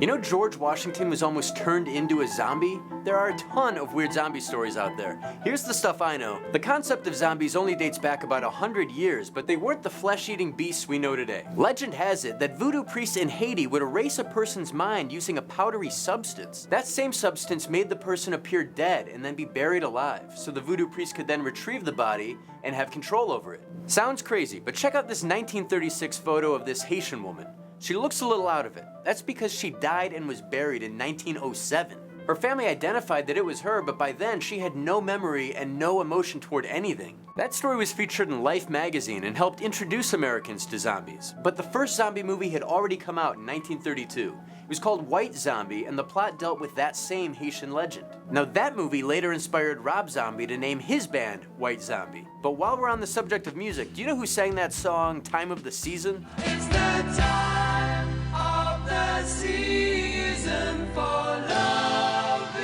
You know George Washington was almost turned into a zombie? There are a ton of weird zombie stories out there. Here's the stuff I know. The concept of zombies only dates back about 100 years, but they weren't the flesh-eating beasts we know today. Legend has it that voodoo priests in Haiti would erase a person's mind using a powdery substance. That same substance made the person appear dead and then be buried alive, so the voodoo priest could then retrieve the body and have control over it. Sounds crazy, but check out this 1936 photo of this Haitian woman. She looks a little out of it. That's because she died and was buried in 1907. Her family identified that it was her, but by then she had no memory and no emotion toward anything. That story was featured in Life magazine and helped introduce Americans to zombies. But the first zombie movie had already come out in 1932. It was called White Zombie, and the plot dealt with that same Haitian legend. Now that movie later inspired Rob Zombie to name his band White Zombie. But while we're on the subject of music, do you know who sang that song, Time of the Season? It's the time of the season for loving.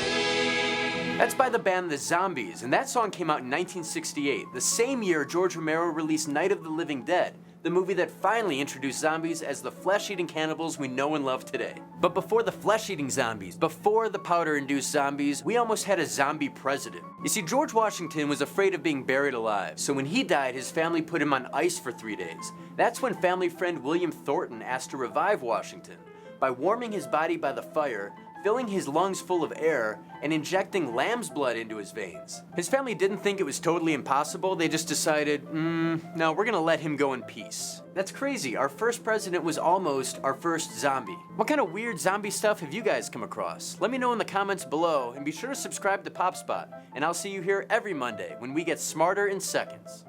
That's by the band The Zombies, and that song came out in 1968, the same year George Romero released Night of the Living Dead, the movie that finally introduced zombies as the flesh-eating cannibals we know and love today. But before the flesh-eating zombies, before the powder-induced zombies, we almost had a zombie president. You see, George Washington was afraid of being buried alive, so when he died, his family put him on ice for 3 days. That's when family friend William Thornton asked to revive Washington by warming his body by the fire, filling his lungs full of air, and injecting lamb's blood into his veins. His family didn't think it was totally impossible, they just decided, no, we're gonna let him go in peace. That's crazy, our first president was almost our first zombie. What kind of weird zombie stuff have you guys come across? Let me know in the comments below, and be sure to subscribe to PopSpot, and I'll see you here every Monday when we get smarter in seconds.